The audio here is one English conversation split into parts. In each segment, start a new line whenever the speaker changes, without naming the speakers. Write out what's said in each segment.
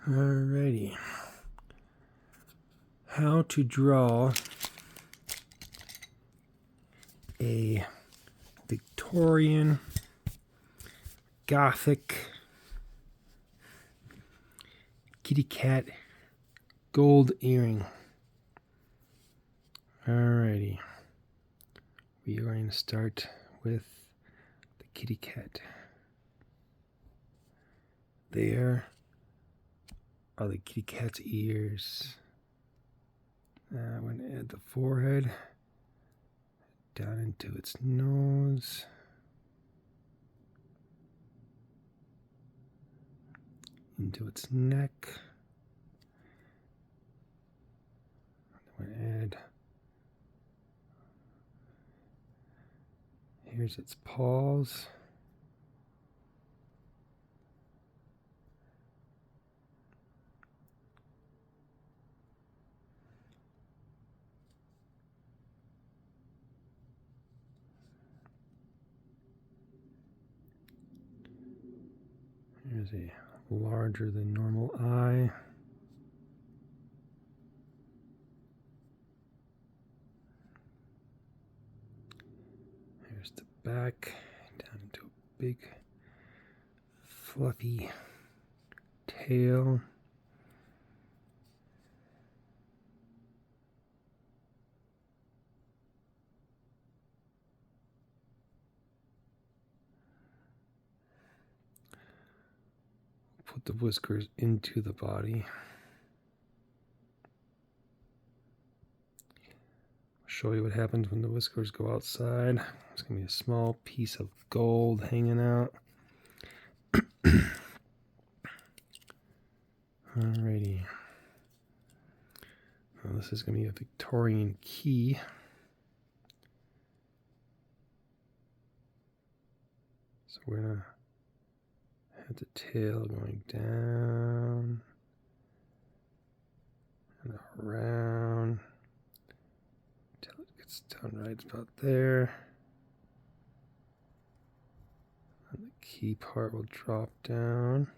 Alrighty. How to draw a Victorian Gothic kitty cat gold earring. Alrighty. We are going to start with the kitty cat. There are the kitty cat's ears. I'm going to add the forehead down into its nose. Into its neck. I'm going to add, here's its paws. Here's a larger than normal eye. Here's the back, down into a big fluffy tail. Put the whiskers into the body. I'll show you what happens when the whiskers go outside. There's going to be a small piece of gold hanging out. Alrighty. Now this is going to be a Victorian key. So we're going to have the tail going down and around until it gets down right about there. And the key part will drop down.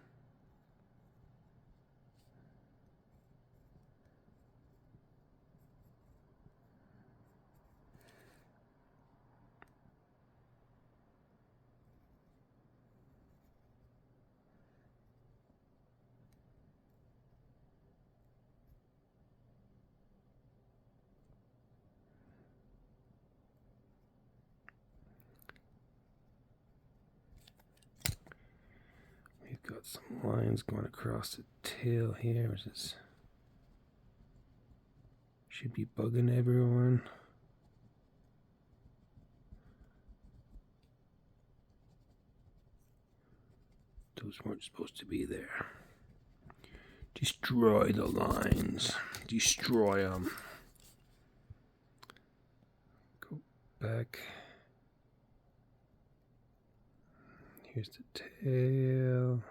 We've got some lines going across the tail here, which is should be bugging everyone. Those weren't supposed to be there. Destroy the lines. Destroy them. Go back. Here's the tail.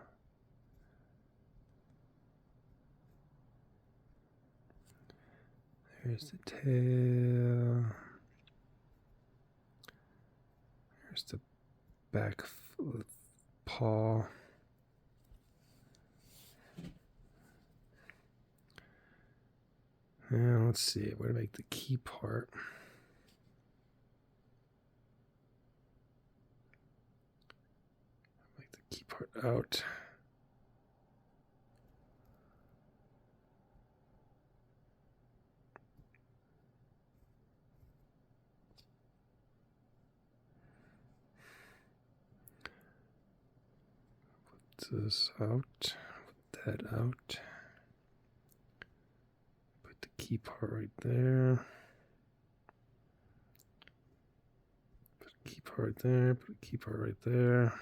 There's the tail. There's the back paw. Now let's see where to make the key part. Make the key part out. Put this out. Put that out. Put the key part right there. Put a key part there. Put a key part right there.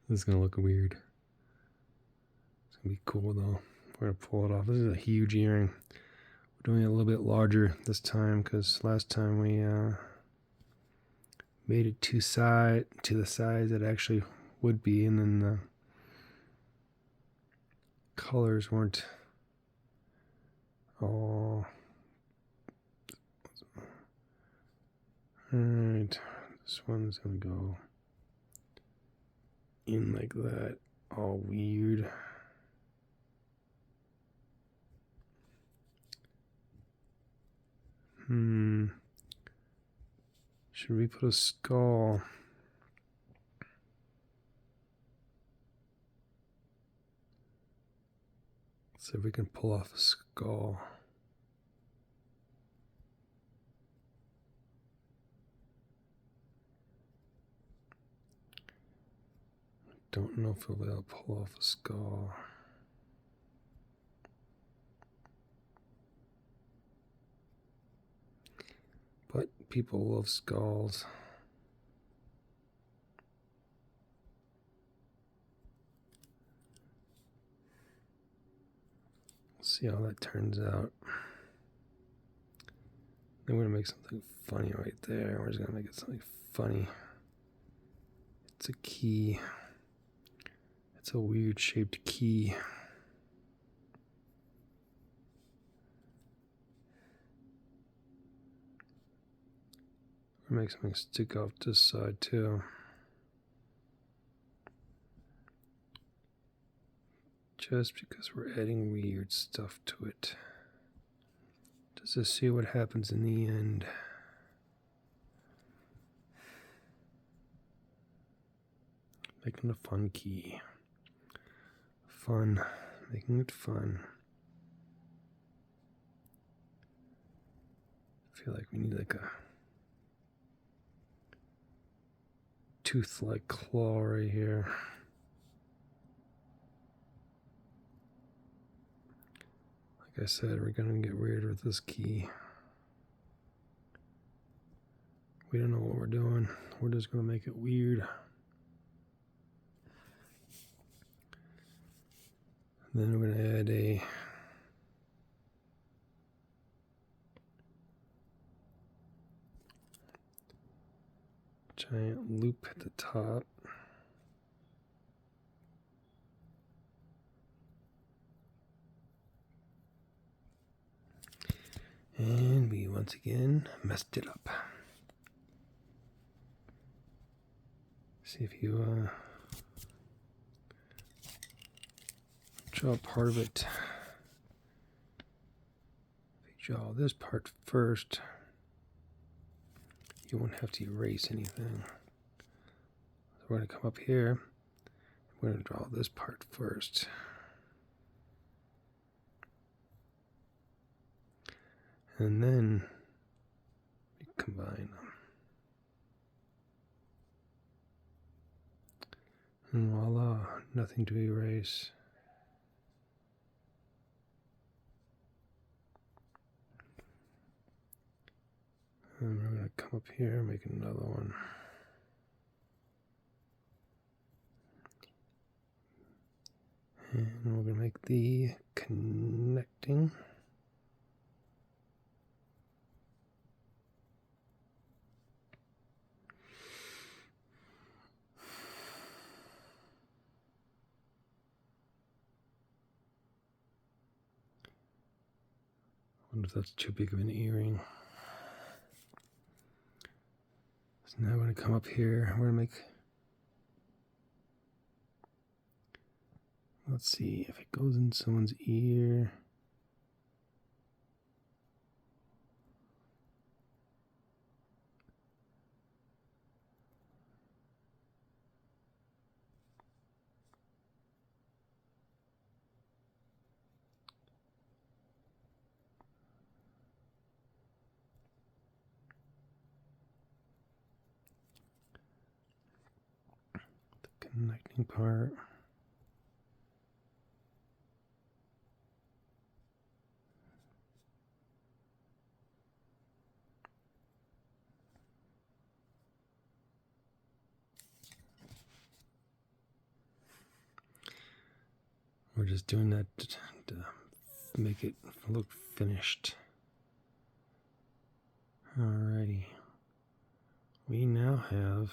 This is gonna look weird. It's gonna be cool though. We're gonna pull it off. This is a huge earring. We're doing it a little bit larger this time because last time we made it to the size it actually would be, and then the colors weren't all. Alright, this one's gonna go in like that all weird. Should we put a skull? Let's see if we can pull off a skull. Don't know if we'll be able to pull off a skull. But people love skulls. See how that turns out. I'm going to make something funny right there. We're just going to make it something funny. It's a key. It's a weird shaped key. We'll make something stick off this side too. Just because we're adding weird stuff to it. Just to see what happens in the end. Making a fun key. Fun. Making it fun. I feel like we need like a tooth-like claw right here. Like I said, we're going to get weird with this key. We don't know what we're doing. We're just going to make it weird. And then we're going to add a giant loop at the top. And we once again messed it up. See if you draw part of it. If you draw this part first, you won't have to erase anything. So we're going to come up here. We're going to draw this part first. And then we combine them. And voila, nothing to erase. And we're going to come up here and make another one. And we're going to make the connecting. I wonder if that's too big of an earring. So now we're going to come up here. We're going to make, let's see if it goes in someone's ear. The connecting part. We're just doing that to make it look finished. Alrighty. We now have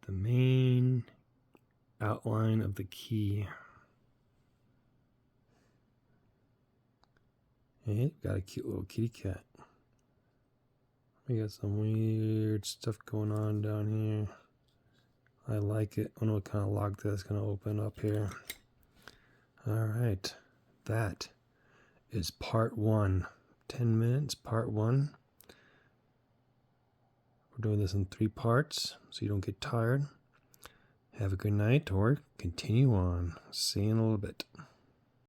the main outline of the key. And got a cute little kitty cat. We got some weird stuff going on down here. I like it. I don't know what kind of lock that's going to open up here. All right. That is part 1. 10 minutes, part 1. We're doing this in 3 parts so you don't get tired. Have a good night or continue on. See you in a little bit.